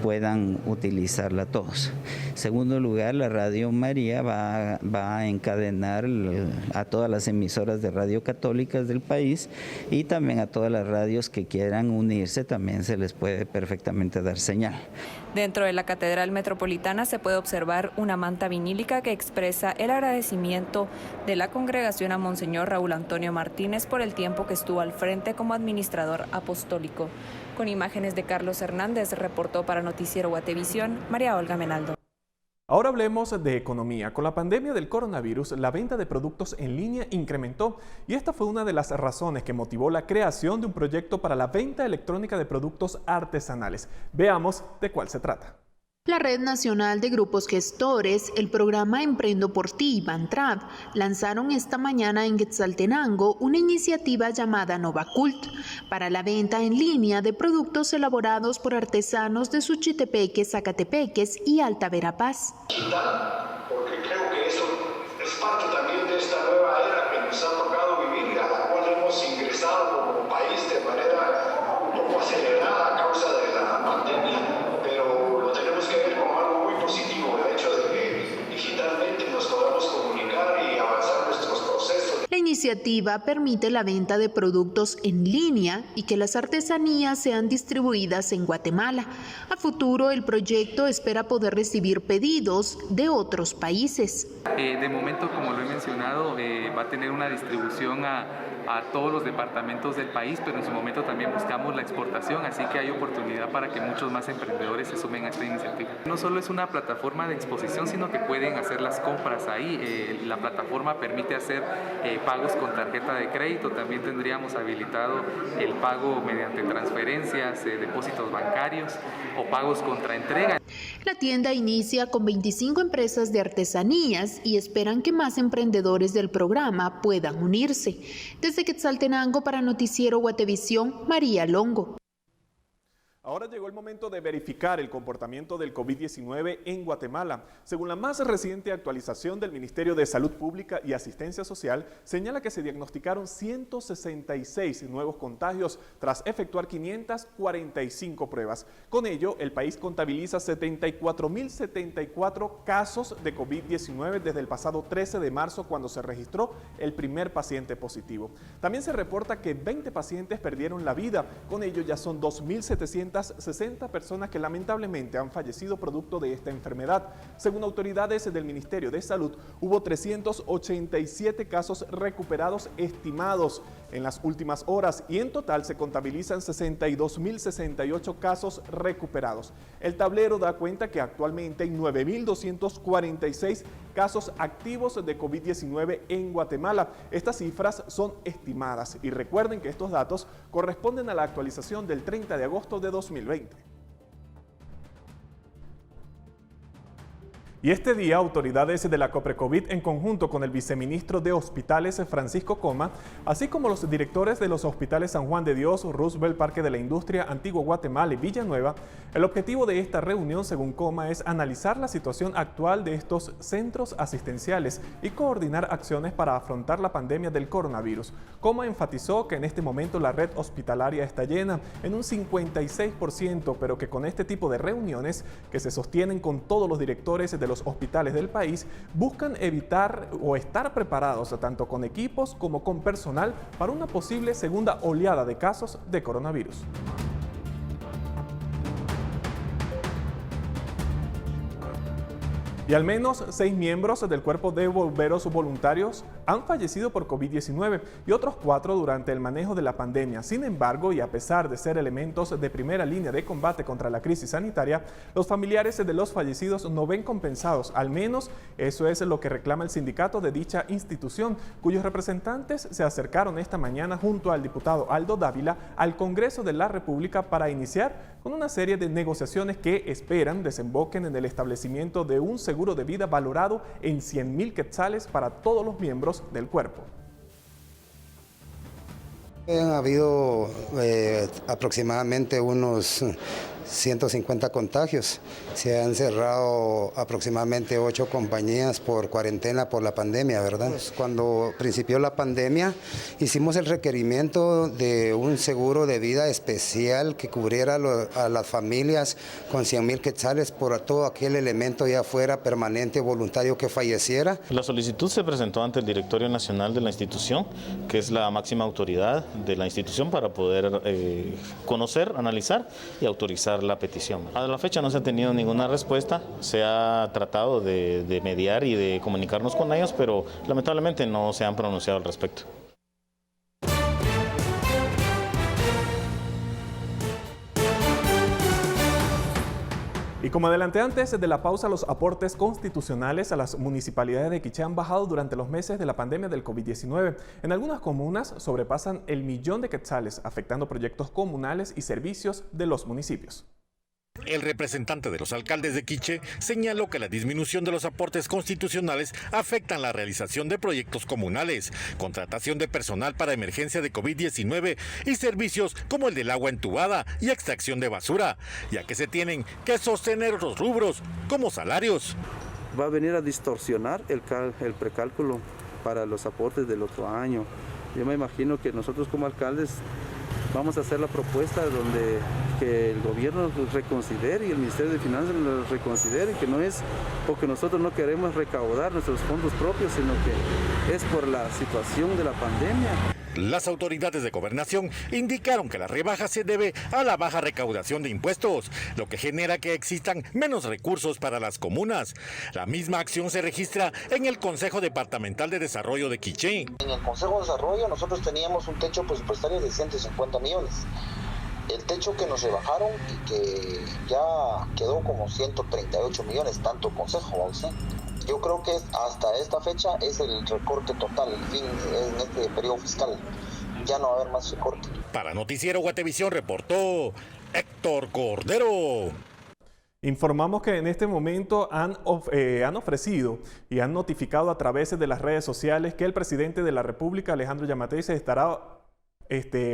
puedan utilizarla todos. En segundo lugar, la Radio María va a encadenar a todas las emisoras de radio católicas del país y también a todas las radios que quieran unirse, también se les puede perfectamente dar señal. Dentro de la Catedral Metropolitana se puede observar una manta vinílica que expresa el agradecimiento de la congregación a Monseñor Raúl Antonio Martínez por el tiempo que estuvo al frente como administrador apostólico. Con imágenes de Carlos Hernández, reportó para Noticiero Guatevisión, María Olga Menaldo. Ahora hablemos de economía. Con la pandemia del coronavirus, la venta de productos en línea incrementó y esta fue una de las razones que motivó la creación de un proyecto para la venta electrónica de productos artesanales. Veamos de cuál se trata. La Red Nacional de Grupos Gestores, el programa Emprendo por Ti, Bantrab, lanzaron esta mañana en Quetzaltenango una iniciativa llamada Novacult para la venta en línea de productos elaborados por artesanos de Suchitepeques, Zacatepeques y Alta Verapaz. Porque creo que eso es parte también de esta nueva era que nos ha tocado vivir, a la cual hemos ingresado como país de manera un poco acelerada a causa de la pandemia, pero lo tenemos que ver como algo muy positivo, el hecho de que digitalmente nos podamos comunicar y avanzar nuestros procesos. La iniciativa permite la venta de productos en línea y que las artesanías sean distribuidas en Guatemala. A futuro, el proyecto espera poder recibir pedidos de otros países. De momento, como lo he mencionado, va a tener una distribución a todos los departamentos del país, pero en su momento también buscamos la exportación, así que hay oportunidad para que muchos más emprendedores se sumen a esta iniciativa. No solo es una plataforma de exposición, sino que pueden hacer las compras ahí. La plataforma permite hacer pagos con tarjeta de crédito, también tendríamos habilitado el pago mediante transferencias, depósitos bancarios o pagos contra entrega. La tienda inicia con 25 empresas de artesanías y esperan que más emprendedores del programa puedan unirse. Desde Quetzaltenango para Noticiero Guatevisión, María Longo. Ahora llegó el momento de verificar el comportamiento del COVID-19 en Guatemala. Según la más reciente actualización del Ministerio de Salud Pública y Asistencia Social, señala que se diagnosticaron 166 nuevos contagios tras efectuar 545 pruebas. Con ello, el país contabiliza 74.074 casos de COVID-19 desde el pasado 13 de marzo, cuando se registró el primer paciente positivo. También se reporta que 20 pacientes perdieron la vida. Con ello, ya son 2.760 personas que lamentablemente han fallecido producto de esta enfermedad. Según autoridades del Ministerio de Salud, hubo 387 casos recuperados estimados en las últimas horas y en total se contabilizan 62.068 casos recuperados. El tablero da cuenta que actualmente hay 9.246 casos activos de COVID-19 en Guatemala. Estas cifras son estimadas y recuerden que estos datos corresponden a la actualización del 30 de agosto de 2020. Y este día, autoridades de la COPRECOVID, en conjunto con el viceministro de Hospitales, Francisco Coma, así como los directores de los hospitales San Juan de Dios, Roosevelt, Parque de la Industria, Antigua Guatemala y Villanueva, el objetivo de esta reunión, según Coma, es analizar la situación actual de estos centros asistenciales y coordinar acciones para afrontar la pandemia del coronavirus. Coma enfatizó que en este momento la red hospitalaria está llena en un 56%, pero que con este tipo de reuniones que se sostienen con todos los directores de los hospitales del país, buscan evitar o estar preparados tanto con equipos como con personal para una posible segunda oleada de casos de coronavirus. Y al menos 6 miembros del cuerpo de bomberos voluntarios han fallecido por COVID-19 y otros 4 durante el manejo de la pandemia. Sin embargo, y a pesar de ser elementos de primera línea de combate contra la crisis sanitaria, los familiares de los fallecidos no ven compensados. Al menos eso es lo que reclama el sindicato de dicha institución, cuyos representantes se acercaron esta mañana junto al diputado Aldo Dávila al Congreso de la República para iniciar con una serie de negociaciones que esperan desemboquen en el establecimiento de un seguro de vida valorado en 100.000 quetzales para todos los miembros del cuerpo. Han habido aproximadamente unos 150 contagios. Se han cerrado aproximadamente 8 compañías por cuarentena por la pandemia, ¿verdad? Cuando principió la pandemia, hicimos el requerimiento de un seguro de vida especial que cubriera a las familias con 100.000 quetzales por todo aquel elemento, ya fuera permanente o voluntario, que falleciera. La solicitud se presentó ante el Directorio Nacional de la institución, que es la máxima autoridad de la institución para poder conocer, analizar y autorizar realizar la petición. A la fecha no se ha tenido ninguna respuesta, se ha tratado de mediar y de comunicarnos con ellos, pero lamentablemente no se han pronunciado al respecto. Y como adelanté antes de la pausa, los aportes constitucionales a las municipalidades de Quiché han bajado durante los meses de la pandemia del COVID-19. En algunas comunas sobrepasan el 1.000.000 de quetzales, afectando proyectos comunales y servicios de los municipios. El representante de los alcaldes de Quiché señaló que la disminución de los aportes constitucionales afectan la realización de proyectos comunales, contratación de personal para emergencia de COVID-19 y servicios como el del agua entubada y extracción de basura, ya que se tienen que sostener otros rubros como salarios. Va a venir a distorsionar el precálculo para los aportes del otro año. Yo me imagino que nosotros como alcaldes vamos a hacer la propuesta donde que el gobierno reconsidere y el Ministerio de Finanzas lo reconsidere, que no es porque nosotros no queremos recaudar nuestros fondos propios, sino que es por la situación de la pandemia. Las autoridades de gobernación indicaron que la rebaja se debe a la baja recaudación de impuestos, lo que genera que existan menos recursos para las comunas. La misma acción se registra en el Consejo Departamental de Desarrollo de Quiché. En el Consejo de Desarrollo nosotros teníamos un techo presupuestario de 150 millones. El techo que nos rebajaron y que ya quedó como 138 millones, tanto consejo, ¿sí? Yo creo que hasta esta fecha es el recorte total, el fin en este periodo fiscal. Ya no va a haber más recorte. Para Noticiero Guatevisión reportó Héctor Cordero. Informamos que en este momento han ofrecido y han notificado a través de las redes sociales que el presidente de la República, Alejandro Yamatei, se estará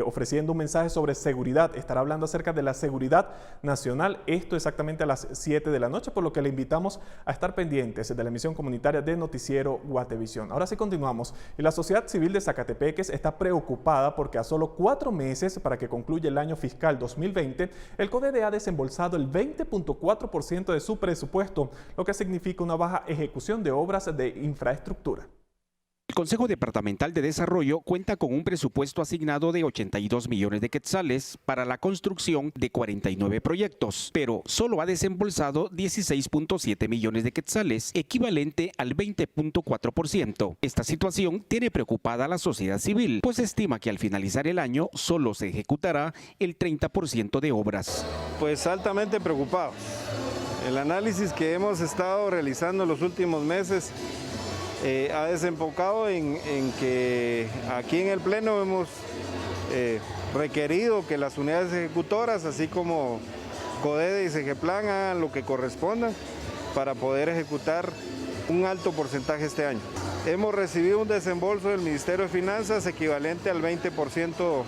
ofreciendo un mensaje sobre seguridad. Estará hablando acerca de la seguridad nacional, esto exactamente a las 7 de la noche, por lo que le invitamos a estar pendientes de la emisión comunitaria de Noticiero Guatevisión. Ahora sí continuamos. Y la sociedad civil de Zacatepeques está preocupada porque a solo 4 meses para que concluya el año fiscal 2020, el CODEDE ha desembolsado el 20.4% de su presupuesto, lo que significa una baja ejecución de obras de infraestructura. El Consejo Departamental de Desarrollo cuenta con un presupuesto asignado de 82 millones de quetzales para la construcción de 49 proyectos, pero solo ha desembolsado 16.7 millones de quetzales, equivalente al 20.4%. Esta situación tiene preocupada a la sociedad civil, pues estima que al finalizar el año solo se ejecutará el 30% de obras. Pues altamente preocupados. El análisis que hemos estado realizando en los últimos meses ha desembocado en que aquí en el Pleno hemos requerido que las unidades ejecutoras, así como CODEDE y Segeplan, hagan lo que corresponda para poder ejecutar un alto porcentaje este año. Hemos recibido un desembolso del Ministerio de Finanzas equivalente al 20%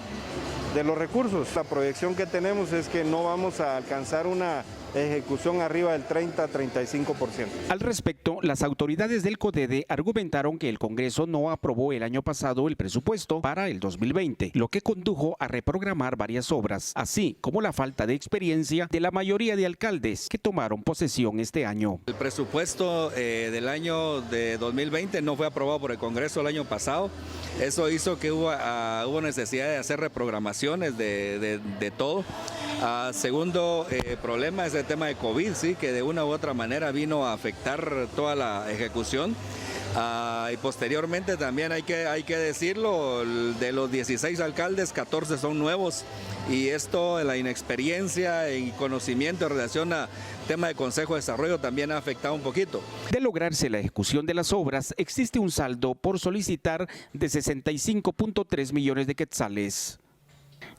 de los recursos. La proyección que tenemos es que no vamos a alcanzar una ejecución arriba del 30-35%. Al respecto, las autoridades del CODEDE argumentaron que el Congreso no aprobó el año pasado el presupuesto para el 2020, lo que condujo a reprogramar varias obras, así como la falta de experiencia de la mayoría de alcaldes que tomaron posesión este año. El presupuesto del año de 2020 no fue aprobado por el Congreso el año pasado. Eso hizo que hubo necesidad de hacer reprogramaciones de todo. Segundo problema es el tema de COVID, sí, que de una u otra manera vino a afectar toda la ejecución. Y posteriormente también hay que decirlo, de los 16 alcaldes, 14 son nuevos, y esto, la inexperiencia y conocimiento en relación a tema de Consejo de Desarrollo también ha afectado un poquito. De lograrse la ejecución de las obras, existe un saldo por solicitar de 65.3 millones de quetzales.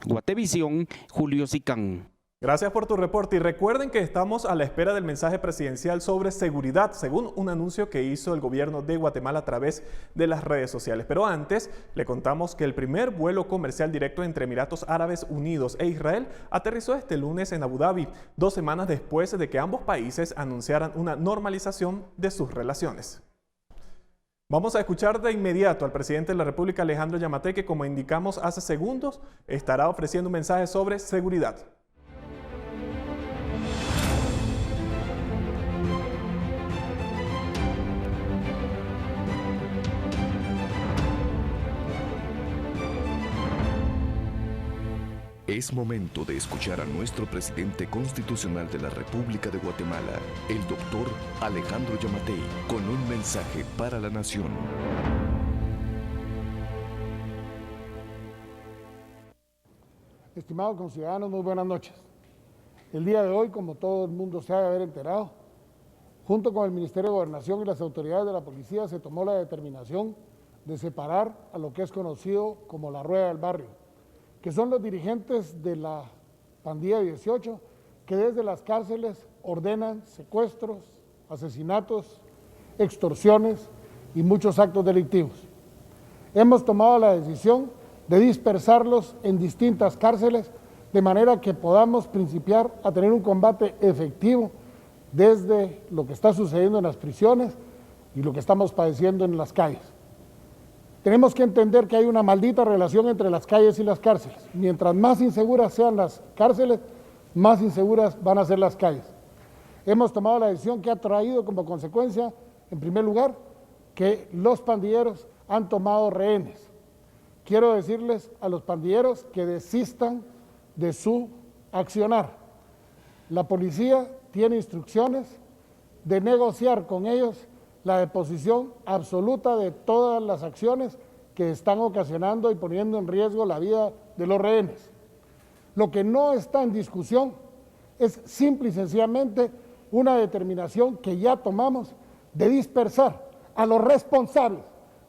Guatevisión, Julio Sicán. Gracias por tu reporte y recuerden que estamos a la espera del mensaje presidencial sobre seguridad, según un anuncio que hizo el gobierno de Guatemala a través de las redes sociales. Pero antes, le contamos que el primer vuelo comercial directo entre Emiratos Árabes Unidos e Israel aterrizó este lunes en Abu Dhabi, 2 semanas después de que ambos países anunciaran una normalización de sus relaciones. Vamos a escuchar de inmediato al presidente de la República, Alejandro Yamatei, que como indicamos hace segundos, estará ofreciendo un mensaje sobre seguridad. Es momento de escuchar a nuestro presidente constitucional de la República de Guatemala, el doctor Alejandro Yamatei, con un mensaje para la nación. Estimados conciudadanos, muy buenas noches. El día de hoy, como todo el mundo se ha de haber enterado, junto con el Ministerio de Gobernación y las autoridades de la policía, se tomó la determinación de separar a lo que es conocido como la Rueda del Barrio, que son los dirigentes de la pandilla 18, que desde las cárceles ordenan secuestros, asesinatos, extorsiones y muchos actos delictivos. Hemos tomado la decisión de dispersarlos en distintas cárceles, de manera que podamos principiar a tener un combate efectivo desde lo que está sucediendo en las prisiones y lo que estamos padeciendo en las calles. Tenemos que entender que hay una maldita relación entre las calles y las cárceles. Mientras más inseguras sean las cárceles, más inseguras van a ser las calles. Hemos tomado la decisión que ha traído como consecuencia, en primer lugar, que los pandilleros han tomado rehenes. Quiero decirles a los pandilleros que desistan de su accionar. La policía tiene instrucciones de negociar con ellos la deposición absoluta de todas las acciones que están ocasionando y poniendo en riesgo la vida de los rehenes. Lo que no está en discusión es simple y sencillamente una determinación que ya tomamos de dispersar a los responsables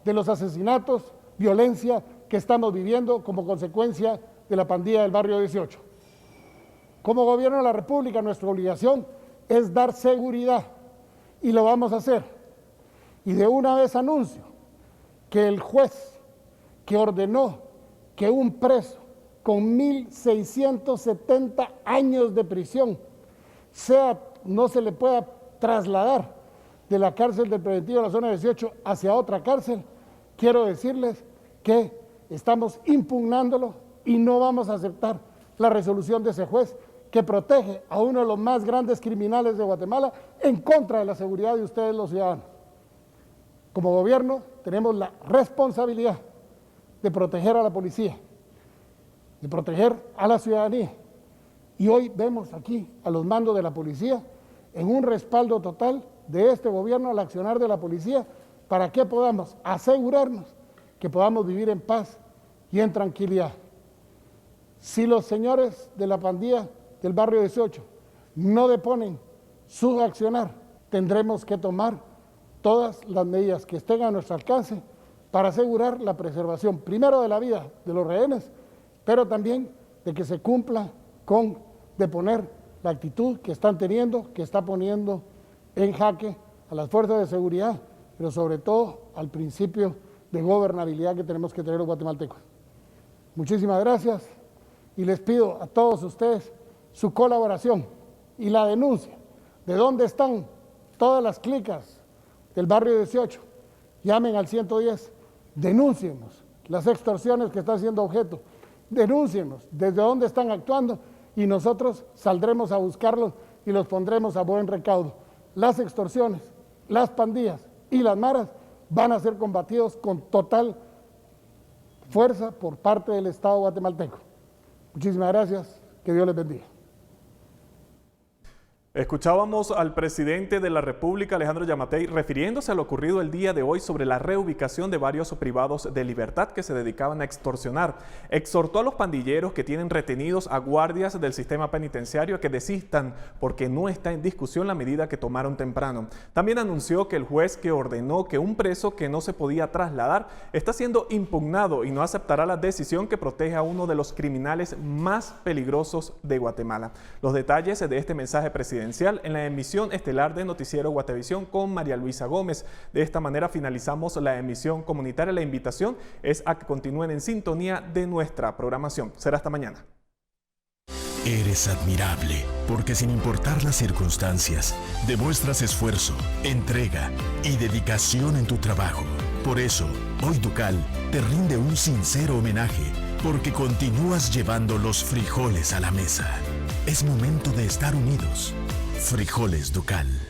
de los asesinatos, violencia que estamos viviendo como consecuencia de la pandilla del barrio 18. Como gobierno de la República, nuestra obligación es dar seguridad y lo vamos a hacer. Y de una vez anuncio que el juez que ordenó que un preso con 1.670 años de prisión no se le pueda trasladar de la cárcel del preventivo de la zona 18 hacia otra cárcel, quiero decirles que estamos impugnándolo y no vamos a aceptar la resolución de ese juez que protege a uno de los más grandes criminales de Guatemala en contra de la seguridad de ustedes los ciudadanos. Como gobierno tenemos la responsabilidad de proteger a la policía, de proteger a la ciudadanía. Y hoy vemos aquí a los mandos de la policía en un respaldo total de este gobierno al accionar de la policía para que podamos asegurarnos que podamos vivir en paz y en tranquilidad. Si los señores de la pandilla del barrio 18 no deponen su accionar, tendremos que tomar todas las medidas que estén a nuestro alcance para asegurar la preservación, primero de la vida de los rehenes, pero también de que se cumpla con deponer la actitud que están teniendo, que está poniendo en jaque a las fuerzas de seguridad, pero sobre todo al principio de gobernabilidad que tenemos que tener los guatemaltecos. Muchísimas gracias y les pido a todos ustedes su colaboración y la denuncia de dónde están todas las clicas del barrio 18. Llamen al 110, denúncienos las extorsiones que están siendo objeto, denúncienos desde dónde están actuando y nosotros saldremos a buscarlos y los pondremos a buen recaudo. Las extorsiones, las pandillas y las maras van a ser combatidos con total fuerza por parte del Estado guatemalteco. Muchísimas gracias, que Dios les bendiga. Escuchábamos al presidente de la República, Alejandro Yamatei, refiriéndose a lo ocurrido el día de hoy sobre la reubicación de varios privados de libertad que se dedicaban a extorsionar. Exhortó a los pandilleros que tienen retenidos a guardias del sistema penitenciario a que desistan porque no está en discusión la medida que tomaron temprano. También anunció que el juez que ordenó que un preso que no se podía trasladar está siendo impugnado y no aceptará la decisión que protege a uno de los criminales más peligrosos de Guatemala. Los detalles de este mensaje presidencial en la emisión estelar de Noticiero Guatevisión con María Luisa Gómez. De esta manera finalizamos la emisión comunitaria. La invitación es a que continúen en sintonía de nuestra programación. Será hasta mañana. Eres admirable porque sin importar las circunstancias, demuestras esfuerzo, entrega y dedicación en tu trabajo. Por eso, hoy Ducal te rinde un sincero homenaje porque continúas llevando los frijoles a la mesa. Es momento de estar unidos. Frijoles Ducal.